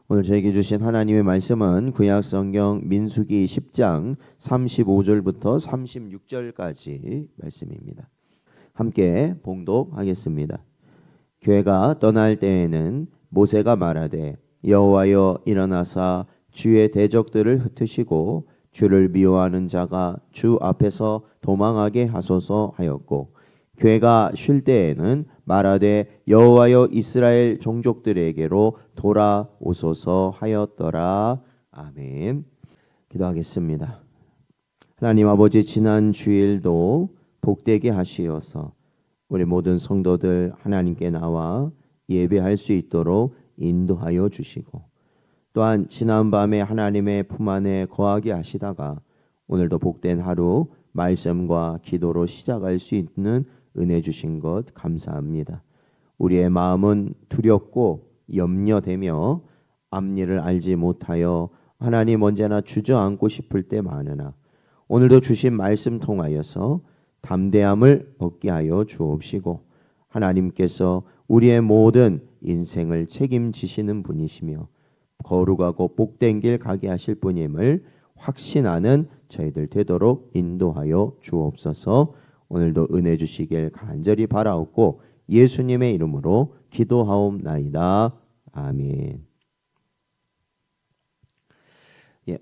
오늘 저에게 주신 하나님의 말씀은 구약 성경 민수기 10장 35절부터 36절까지 말씀입니다. 함께 봉독하겠습니다. 교회가 떠날 때에는 모세가 말하되 여호와여 일어나사 주의 대적들을 흩으시고 주를 미워하는 자가 주 앞에서 도망하게 하소서 하였고, 교회가 쉴 때에는 말하되 여호와여 이스라엘 종족들에게로 돌아오소서 하였더라. 아멘. 기도하겠습니다. 하나님 아버지, 지난 주일도 복되게 하시어서 우리 모든 성도들 하나님께 나와 예배할 수 있도록 인도하여 주시고, 또한 지난 밤에 하나님의 품 안에 거하게 하시다가 오늘도 복된 하루 말씀과 기도로 시작할 수 있는 은혜 주신 것 감사합니다. 우리의 마음은 두렵고 염려되며 앞일을 알지 못하여 하나님 언제나 주저앉고 싶을 때 많으나 오늘도 주신 말씀 통하여서 담대함을 얻게 하여 주옵시고, 하나님께서 우리의 모든 인생을 책임지시는 분이시며 거룩하고 복된 길 가게 하실 분임을 확신하는 저희들 되도록 인도하여 주옵소서. 오늘도 은혜 주시길 간절히 바라옵고 예수님의 이름으로 기도하옵나이다. 아멘.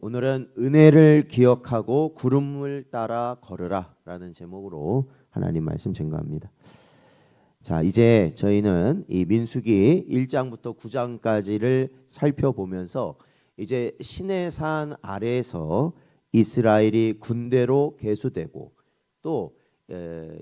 오늘은 은혜를 기억하고 구름을 따라 걸으라 라는 제목으로 하나님 말씀 증거합니다. 자, 이제 저희는 이 민수기 1장부터 9장까지를 살펴보면서 이제 시내산 아래에서 이스라엘이 군대로 개수되고 또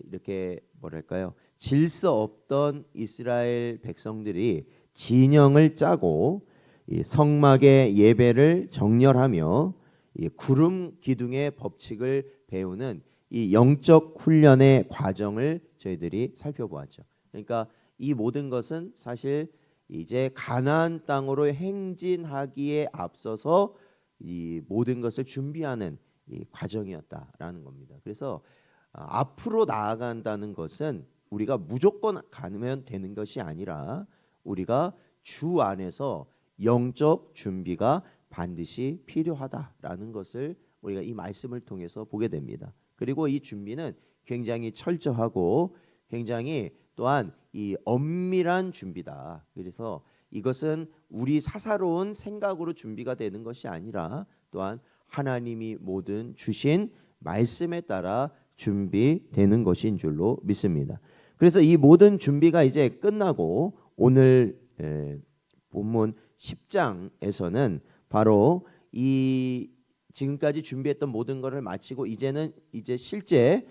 이렇게 뭐랄까요, 질서 없던 이스라엘 백성들이 진영을 짜고 이 성막의 예배를 정렬하며 이 구름 기둥의 법칙을 배우는 이 영적 훈련의 과정을 저희들이 살펴보았죠. 그러니까 이 모든 것은 사실 이제 가나안 땅으로 행진하기에 앞서서 이 모든 것을 준비하는 이 과정이었다라는 겁니다. 그래서 앞으로 나아간다는 것은 우리가 무조건 가면 되는 것이 아니라 우리가 주 안에서 영적 준비가 반드시 필요하다라는 것을 우리가 이 말씀을 통해서 보게 됩니다. 그리고 이 준비는 굉장히 철저하고 굉장히 또한 이 엄밀한 준비다. 그래서 이것은 우리 사사로운 생각으로 준비가 되는 것이 아니라 또한 하나님이 모든 주신 말씀에 따라 준비되는 것인 줄로 믿습니다. 그래서 이 모든 준비가 이제 끝나고 오늘 본문 10장에서는 바로 이 지금까지 준비했던 모든 것을 마치고 이제 실제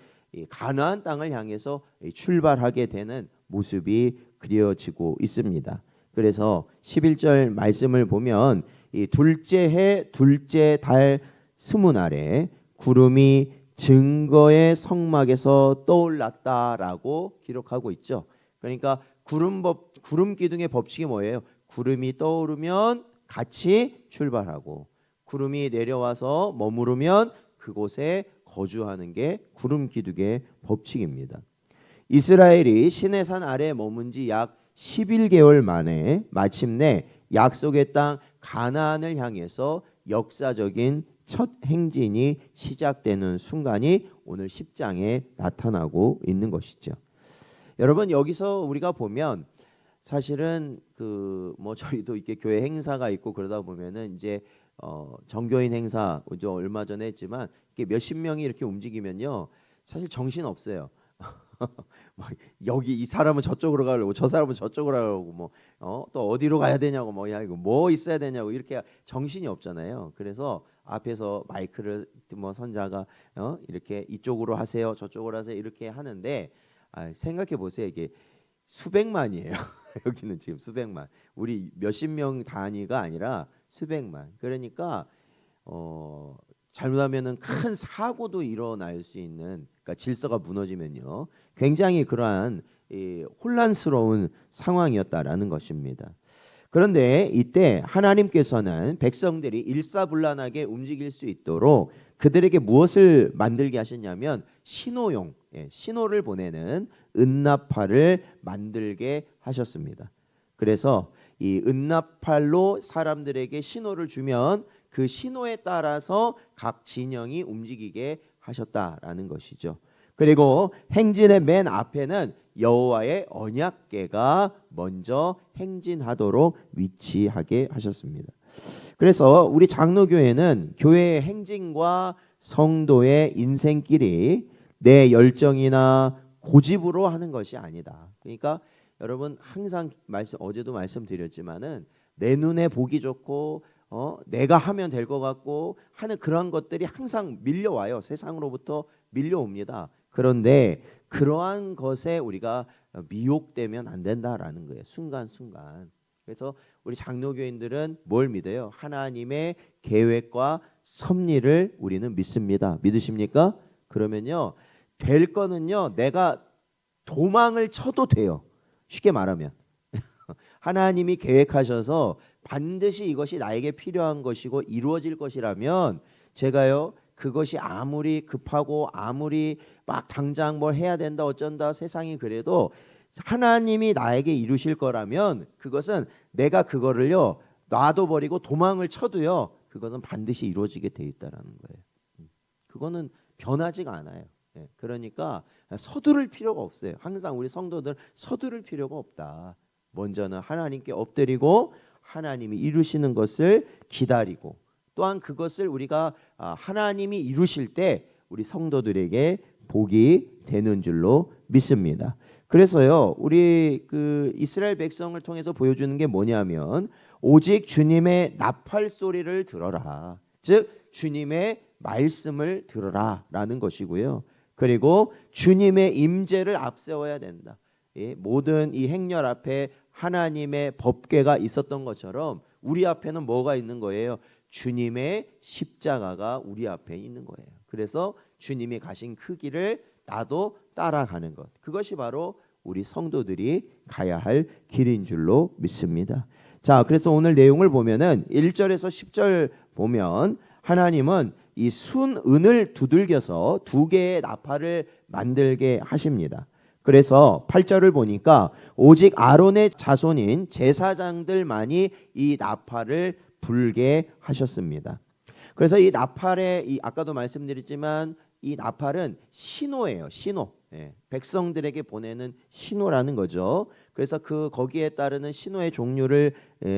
가나안 땅을 향해서 출발하게 되는 모습이 그려지고 있습니다. 그래서 11절 말씀을 보면 이 둘째 해 둘째 달 스무날에 구름이 증거의 성막에서 떠올랐다라고 기록하고 있죠. 그러니까 구름 기둥의 법칙이 뭐예요? 구름이 떠오르면 같이 출발하고 구름이 내려와서 머무르면 그곳에 거주하는 게 구름 기둥의 법칙입니다. 이스라엘이 시내산 아래에 머문 지 약 11개월 만에 마침내 약속의 땅 가나안을 향해서 역사적인 첫 행진이 시작되는 순간이 오늘 10장에 나타나고 있는 것이죠. 여러분, 여기서 우리가 보면 사실은 저희도 이렇게 교회 행사가 있고 그러다 보면은 이제 정교인 행사 이제 얼마 전에 했지만 이렇게 몇십 명이 이렇게 움직이면요 사실 정신 없어요. 여기 이 사람은 저쪽으로 가려고 저 사람은 저쪽으로 가려고 또 어디로 가야 되냐고 이거 뭐 있어야 되냐고 이렇게 정신이 없잖아요. 그래서 앞에서 마이크를 선자가 이렇게 이쪽으로 하세요 저쪽으로 하세요 이렇게 하는데 생각해 보세요. 이게 수백만이에요. 여기는 지금 수백만. 우리 몇십 명 단위가 아니라 수백만. 그러니까 잘못하면은 큰 사고도 일어날 수 있는, 그러니까 질서가 무너지면요 굉장히 그러한 혼란스러운 상황이었다라는 것입니다. 그런데 이때 하나님께서는 백성들이 일사불란하게 움직일 수 있도록 그들에게 무엇을 만들게 하셨냐면 신호용, 신호를 보내는 은나팔을 만들게 하셨습니다. 그래서 이 은나팔로 사람들에게 신호를 주면 그 신호에 따라서 각 진영이 움직이게 하셨다라는 것이죠. 그리고 행진의 맨 앞에는 여호와의 언약궤가 먼저 행진하도록 위치하게 하셨습니다. 그래서 우리 장로교회는 교회의 행진과 성도의 인생길이 내 열정이나 고집으로 하는 것이 아니다. 그러니까 여러분 항상 어제도 말씀드렸지만은 내 눈에 보기 좋고 내가 하면 될 것 같고 하는 그런 것들이 항상 밀려와요. 세상으로부터 밀려옵니다. 그런데 그러한 것에 우리가 미혹되면 안 된다라는 거예요. 순간순간. 그래서 우리 장로교인들은 뭘 믿어요? 하나님의 계획과 섭리를 우리는 믿습니다. 믿으십니까? 그러면요, 될 거는요, 내가 도망을 쳐도 돼요. 쉽게 말하면 하나님이 계획하셔서 반드시 이것이 나에게 필요한 것이고 이루어질 것이라면 제가요, 그것이 아무리 급하고 아무리 막 당장 뭘 해야 된다 어쩐다 세상이 그래도 하나님이 나에게 이루실 거라면 그것은 내가 그거를요 놔둬버리고 도망을 쳐도요 그것은 반드시 이루어지게 돼 있다라는 거예요. 그거는 변하지가 않아요. 그러니까 서두를 필요가 없어요. 항상 우리 성도들 서두를 필요가 없다. 먼저는 하나님께 엎드리고 하나님이 이루시는 것을 기다리고 또한 그것을 우리가 하나님이 이루실 때 우리 성도들에게 복이 되는 줄로 믿습니다. 그래서요 우리 그 이스라엘 백성을 통해서 보여주는 게 뭐냐면 오직 주님의 나팔 소리를 들어라. 즉 주님의 말씀을 들어라라는 것이고요. 그리고 주님의 임재를 앞세워야 된다. 모든 이 행렬 앞에 하나님의 법궤가 있었던 것처럼 우리 앞에는 뭐가 있는 거예요? 주님의 십자가가 우리 앞에 있는 거예요. 그래서 주님이 가신 그 길을 나도 따라가는 것. 그것이 바로 우리 성도들이 가야 할 길인 줄로 믿습니다. 자, 그래서 오늘 내용을 보면은 1절에서 10절 보면 하나님은 이 순은을 두들겨서 두 개의 나팔을 만들게 하십니다. 그래서 8절을 보니까 오직 아론의 자손인 제사장들만이 이 나팔을 불게 하셨습니다. 그래서 이 나팔의 아까도 말씀드렸지만 이 나팔은 신호예요. 신호. 백성들에게 보내는 신호라는 거죠. 그래서 거기에 따르는 신호의 종류를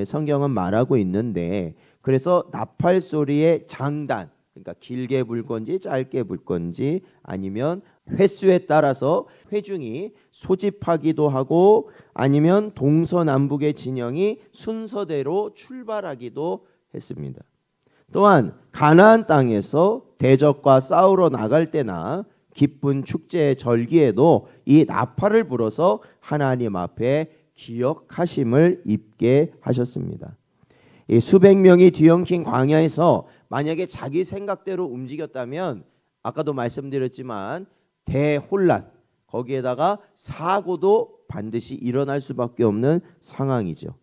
성경은 말하고 있는데 그래서 나팔 소리의 장단 그러니까 길게 불 건지 짧게 불 건지 아니면 횟수에 따라서 회중이 소집하기도 하고 아니면 동서남북의 진영이 순서대로 출발하기도 했습니다. 또한 가나안 땅에서 대적과 싸우러 나갈 때나 기쁜 축제의 절기에도 이 나팔을 불어서 하나님 앞에 기억하심을 입게 하셨습니다. 이 수백 명이 뒤엉킨 광야에서 만약에 자기 생각대로 움직였다면 아까도 말씀드렸지만 대혼란 거기에다가 사고도 반드시 일어날 수밖에 없는 상황이죠.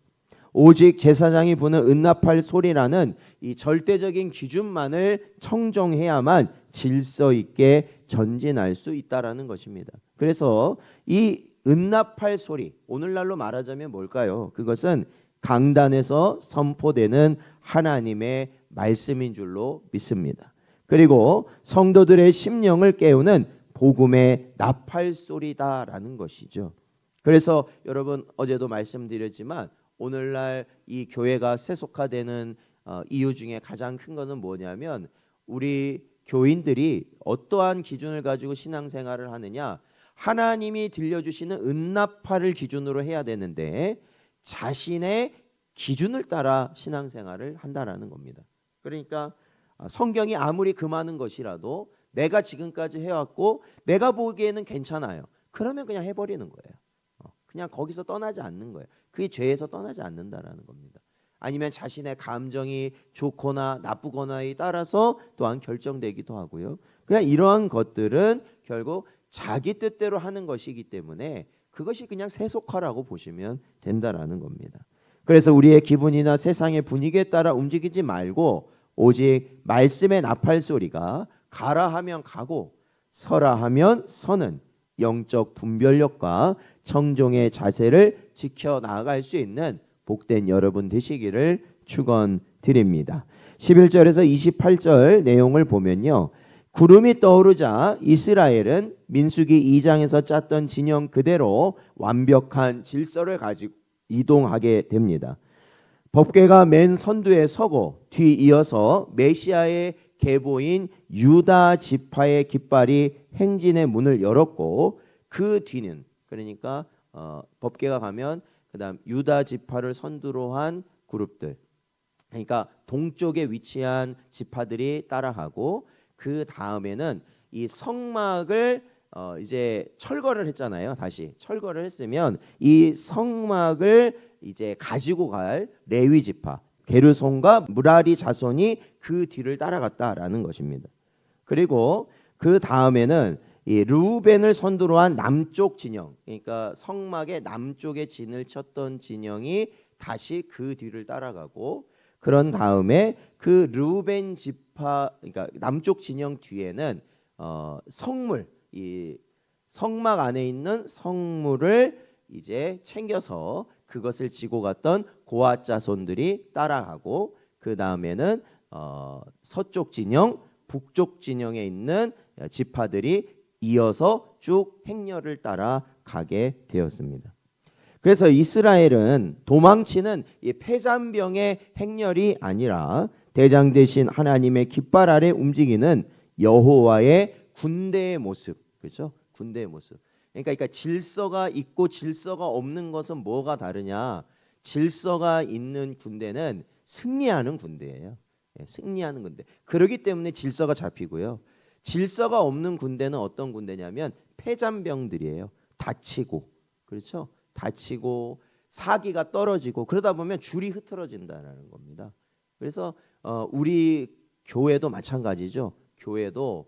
오직 제사장이 부는 은나팔 소리라는 이 절대적인 기준만을 청정해야만 질서 있게 전진할 수 있다라는 것입니다. 그래서 이 은나팔 소리 오늘날로 말하자면 뭘까요? 그것은 강단에서 선포되는 하나님의 말씀인 줄로 믿습니다. 그리고 성도들의 심령을 깨우는 복음의 나팔 소리다라는 것이죠. 그래서 여러분 어제도 말씀드렸지만 오늘날 이 교회가 세속화되는 이유 중에 가장 큰 것은 뭐냐면 우리 교인들이 어떠한 기준을 가지고 신앙생활을 하느냐 하나님이 들려주시는 은나팔을 기준으로 해야 되는데 자신의 기준을 따라 신앙생활을 한다라는 겁니다. 그러니까 성경이 아무리 금하는 것이라도 내가 지금까지 해왔고 내가 보기에는 괜찮아요. 그러면 그냥 해버리는 거예요. 그냥 거기서 떠나지 않는 거예요. 그게 죄에서 떠나지 않는다라는 겁니다. 아니면 자신의 감정이 좋거나 나쁘거나에 따라서 또한 결정되기도 하고요. 그냥 이러한 것들은 결국 자기 뜻대로 하는 것이기 때문에 그것이 그냥 세속화라고 보시면 된다라는 겁니다. 그래서 우리의 기분이나 세상의 분위기에 따라 움직이지 말고 오직 말씀의 나팔 소리가 가라 하면 가고 서라 하면 서는 영적 분별력과 청종의 자세를 지켜나갈 수 있는 복된 여러분 되시기를 축원드립니다. 11절에서 28절 내용을 보면요. 구름이 떠오르자 이스라엘은 민수기 2장에서 짰던 진영 그대로 완벽한 질서를 가지고 이동하게 됩니다. 법궤가 맨 선두에 서고 뒤이어서 메시아의 계보인 유다 지파의 깃발이 행진의 문을 열었고 그 뒤는 그러니까 법궤가 가면 그다음 유다 지파를 선두로 한 그룹들 그러니까 동쪽에 위치한 지파들이 따라가고 그 다음에는 이 성막을 이제 철거를 했잖아요. 다시 철거를 했으면 이 성막을 이제 가지고 갈 레위 지파 게르손과 무라리 자손이 그 뒤를 따라갔다라는 것입니다. 그리고 그 다음에는 이 르우벤을 선두로 한 남쪽 진영, 그러니까 성막의 남쪽에 진을 쳤던 진영이 다시 그 뒤를 따라가고 그런 다음에 그 르우벤 지파, 그러니까 남쪽 진영 뒤에는 성물, 이 성막 안에 있는 성물을 이제 챙겨서 그것을 지고 갔던 고앗 자손들이 따라가고 그 다음에는 서쪽 진영, 북쪽 진영에 있는 지파들이 이어서 쭉 행렬을 따라 가게 되었습니다. 그래서 이스라엘은 도망치는 이 패잔병의 행렬이 아니라 대장 되신 하나님의 깃발 아래 움직이는 여호와의 군대의 모습, 그렇죠? 군대의 모습. 그러니까 질서가 있고 질서가 없는 것은 뭐가 다르냐? 질서가 있는 군대는 승리하는 군대예요. 승리하는 군대. 그렇기 때문에 질서가 잡히고요. 질서가 없는 군대는 어떤 군대냐면 패잔병들이에요. 다치고, 그렇죠? 다치고 사기가 떨어지고 그러다 보면 줄이 흐트러진다는 겁니다. 그래서 우리 교회도 마찬가지죠. 교회도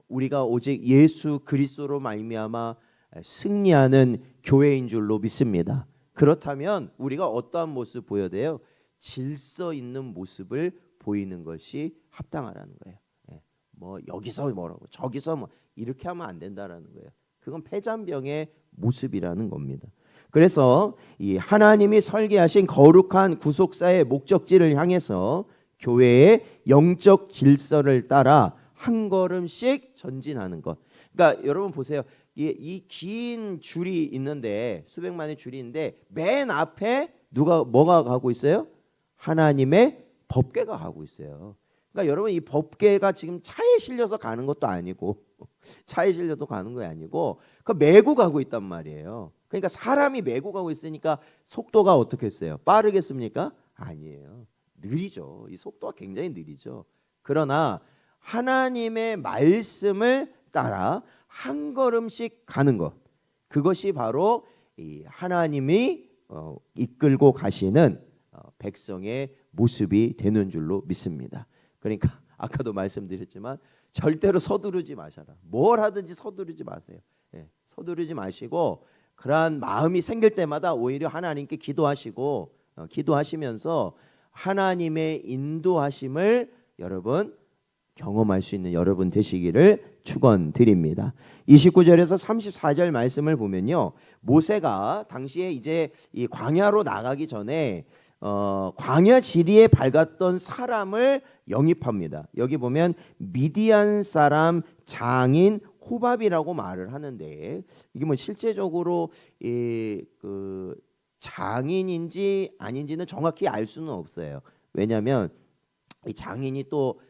우리가 오직 예수 그리스도로 말미암아 승리하는 교회인 줄로 믿습니다. 그렇다면 우리가 어떠한 모습 보여야 돼요? 질서 있는 모습을 보이는 것이 합당하라는 거예요. 뭐 여기서 뭐라고 저기서 뭐 이렇게 하면 안 된다라는 거예요. 그건 패잔병의 모습이라는 겁니다. 그래서 이 하나님이 설계하신 거룩한 구속사의 목적지를 향해서 교회의 영적 질서를 따라 한 걸음씩 전진하는 것. 그러니까 여러분 보세요. 이 긴 줄이 있는데 수백만의 줄이 있는데 맨 앞에 뭐가 가고 있어요? 하나님의 법궤가 가고 있어요. 그러니까 여러분 이 법궤가 지금 차에 실려서 가는 것도 아니고 차에 실려도 가는 거 아니고 그 메고 가고 있단 말이에요. 그러니까 사람이 메고 가고 있으니까 속도가 어떻겠어요? 빠르겠습니까? 아니에요. 느리죠. 이 속도가 굉장히 느리죠. 그러나 하나님의 말씀을 따라 한 걸음씩 가는 것, 그것이 바로 이 하나님이 이끌고 가시는 백성의 모습이 되는 줄로 믿습니다. 그러니까 아까도 말씀드렸지만 절대로 서두르지 마셔라. 뭘 하든지 서두르지 마세요. 서두르지 마시고 그러한 마음이 생길 때마다 오히려 하나님께 기도하시고 기도하시면서 하나님의 인도하심을 여러분 경험할 수 있는 여러분 되시기를 축원드립니다. 29절에서 34절 말씀을 보면요. 모세가 당시에 이제 이 광야로 나가기 전에 광야 지리에 밝았던 사람을 영입합니다. 여기 보면 미디안 사람 장인 호밥이라고 말을 하는데 이게 뭐 실제적으로 그 장인인지 아닌지는 정확히 알 수는 없어요. 왜냐하면 이 장인이 또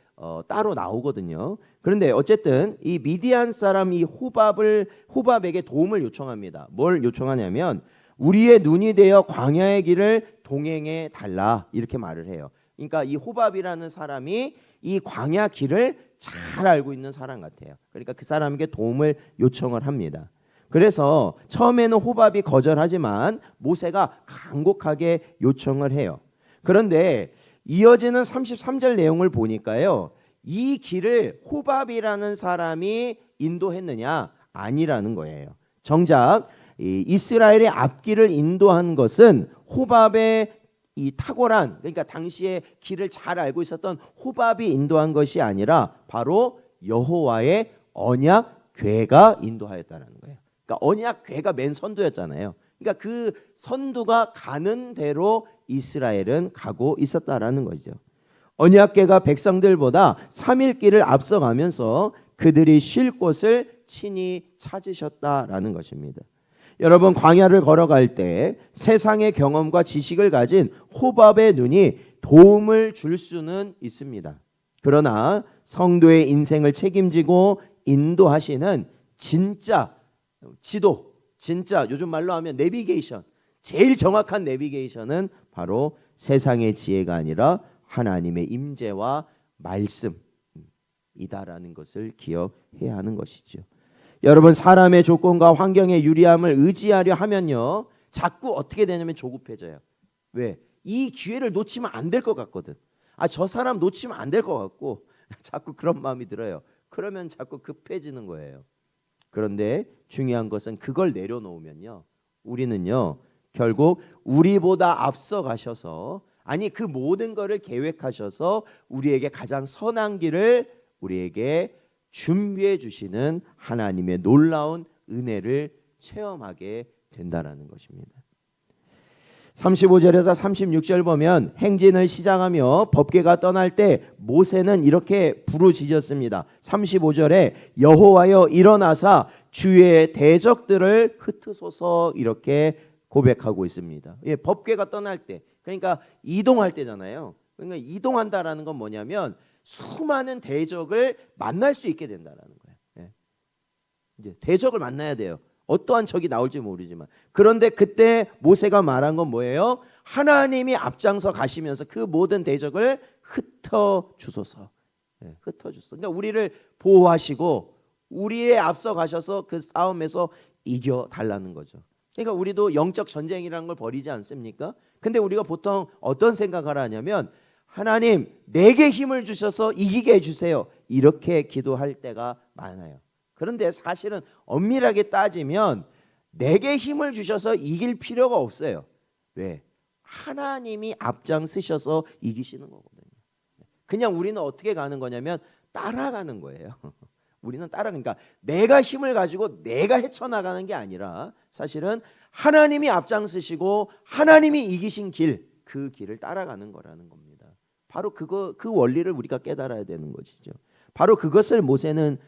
따로 나오거든요. 그런데 어쨌든 이 미디안 사람 이 호밥에게 도움을 요청합니다. 뭘 요청하냐면 우리의 눈이 되어 광야의 길을 동행해 달라 이렇게 말을 해요. 그러니까 이 호밥이라는 사람이 이 광야 길을 잘 알고 있는 사람 같아요. 그러니까 그 사람에게 도움을 요청을 합니다. 그래서 처음에는 호밥이 거절하지만 모세가 간곡하게 요청을 해요. 그런데 이어지는 33절 내용을 보니까요. 이 길을 호밥이라는 사람이 인도했느냐? 아니라는 거예요. 정작 이 이스라엘의 앞길을 인도한 것은 호밥의 이 탁월한, 그러니까 당시에 길을 잘 알고 있었던 호밥이 인도한 것이 아니라 바로 여호와의 언약 궤가 인도하였다는 거예요. 그러니까 언약 궤가 맨 선두였잖아요. 그러니까 그 선두가 가는 대로 이스라엘은 가고 있었다라는 거죠. 언약궤가 백성들보다 3일 길을 앞서가면서 그들이 쉴 곳을 친히 찾으셨다라는 것입니다. 여러분, 광야를 걸어갈 때 세상의 경험과 지식을 가진 호밥의 눈이 도움을 줄 수는 있습니다. 그러나 성도의 인생을 책임지고 인도하시는 진짜 지도, 진짜 요즘 말로 하면 내비게이션, 제일 정확한 내비게이션은 바로 세상의 지혜가 아니라 하나님의 임재와 말씀이다라는 것을 기억해야 하는 것이죠. 여러분, 사람의 조건과 환경의 유리함을 의지하려 하면요, 자꾸 어떻게 되냐면 조급해져요. 왜? 이 기회를 놓치면 안 될 것 같거든. 저 사람 놓치면 안 될 것 같고 자꾸 그런 마음이 들어요. 그러면 자꾸 급해지는 거예요. 그런데 중요한 것은 그걸 내려놓으면요, 우리는요 결국 우리보다 앞서 가셔서, 아니 그 모든 것을 계획하셔서 우리에게 가장 선한 길을 우리에게 준비해 주시는 하나님의 놀라운 은혜를 체험하게 된다라는 것입니다. 35절에서 36절 보면 행진을 시작하며 법궤가 떠날 때 모세는 이렇게 부르짖었습니다. 35절에 여호와여 일어나사 주의 대적들을 흩으소서 이렇게 고백하고 있습니다. 법궤가 떠날 때, 그러니까 이동할 때잖아요. 그러니까 이동한다라는 건 뭐냐면 수많은 대적을 만날 수 있게 된다라는 거예요. 이제 대적을 만나야 돼요. 어떠한 적이 나올지 모르지만. 그런데 그때 모세가 말한 건 뭐예요? 하나님이 앞장서 가시면서 그 모든 대적을 흩어 주소서. 흩어 주소서. 그러니까 우리를 보호하시고 우리의 앞서 가셔서 그 싸움에서 이겨 달라는 거죠. 그러니까 우리도 영적 전쟁이라는 걸 벌이지 않습니까? 근데 우리가 보통 어떤 생각을 하냐면 하나님 내게 힘을 주셔서 이기게 해주세요. 이렇게 기도할 때가 많아요. 그런데 사실은 엄밀하게 따지면 내게 힘을 주셔서 이길 필요가 없어요. 왜? 하나님이 앞장서셔서 이기시는 거거든요. 그냥 우리는 어떻게 가는 거냐면 따라가는 거예요. 우리는 그러니까 내가 힘을 가지고 내가 헤쳐나가는 게 아니라 사실은 하나님이 앞장서시고 하나님이 이기신 길, 그 길을 따라가는 거라는 겁니다. 바로 그 원리를 우리가 깨달아야 되는 것이죠. 바로 그것을 모세는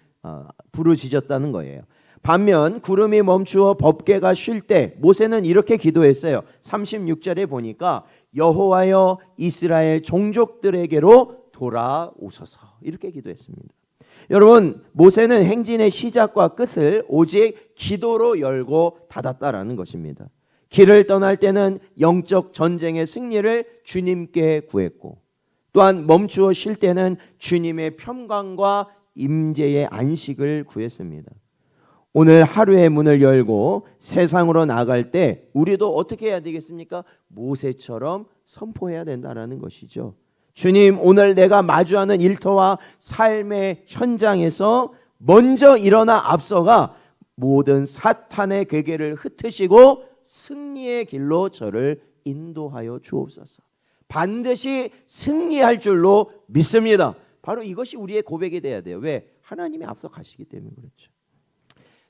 부르짖었다는 거예요. 반면 구름이 멈추어 법궤가 쉴 때 모세는 이렇게 기도했어요. 36절에 보니까 여호와여 이스라엘 종족들에게로 돌아오소서 이렇게 기도했습니다. 여러분, 모세는 행진의 시작과 끝을 오직 기도로 열고 닫았다라는 것입니다. 길을 떠날 때는 영적 전쟁의 승리를 주님께 구했고, 또한 멈추어 쉴 때는 주님의 평강과 임재의 안식을 구했습니다. 오늘 하루의 문을 열고 세상으로 나갈 때 우리도 어떻게 해야 되겠습니까? 모세처럼 선포해야 된다는 것이죠. 주님, 오늘 내가 마주하는 일터와 삶의 현장에서 먼저 일어나 앞서가 모든 사탄의 괴계를 흩으시고 승리의 길로 저를 인도하여 주옵소서. 반드시 승리할 줄로 믿습니다. 바로 이것이 우리의 고백이 돼야 돼요. 왜? 하나님이 앞서 가시기 때문에 그렇죠.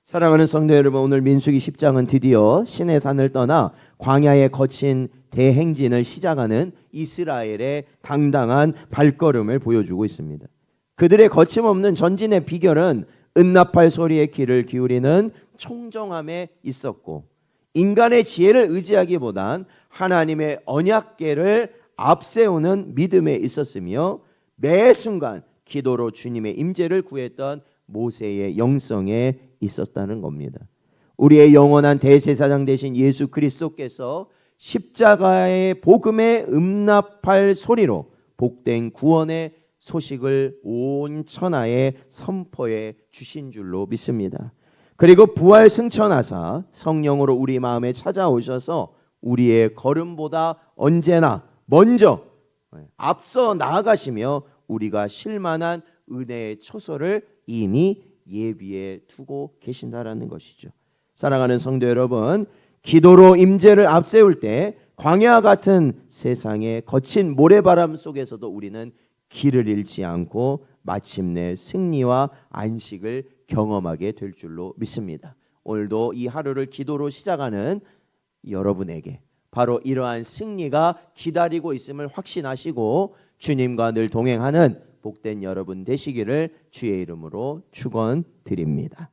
사랑하는 성도 여러분, 오늘 민수기 10장은 드디어 시내 산을 떠나 광야에 거친 대행진을 시작하는 이스라엘의 당당한 발걸음을 보여주고 있습니다. 그들의 거침없는 전진의 비결은 은나팔 소리에 귀를 기울이는 청정함에 있었고, 인간의 지혜를 의지하기보단 하나님의 언약궤를 앞세우는 믿음에 있었으며, 매 순간 기도로 주님의 임재를 구했던 모세의 영성에 있었다는 겁니다. 우리의 영원한 대제사장 되신 예수 그리스도께서 십자가의 복음의 음나팔 소리로 복된 구원의 소식을 온 천하에 선포해 주신 줄로 믿습니다. 그리고 부활 승천하사 성령으로 우리 마음에 찾아오셔서 우리의 걸음보다 언제나 먼저 앞서 나아가시며 우리가 실만한 은혜의 처소를 이미 예비해 두고 계신다라는 것이죠. 사랑하는 성도 여러분, 기도로 임재를 앞세울 때 광야 같은 세상의 거친 모래바람 속에서도 우리는 길을 잃지 않고 마침내 승리와 안식을 경험하게 될 줄로 믿습니다. 오늘도 이 하루를 기도로 시작하는 여러분에게 바로 이러한 승리가 기다리고 있음을 확신하시고 주님과 늘 동행하는 복된 여러분 되시기를 주의 이름으로 축원드립니다.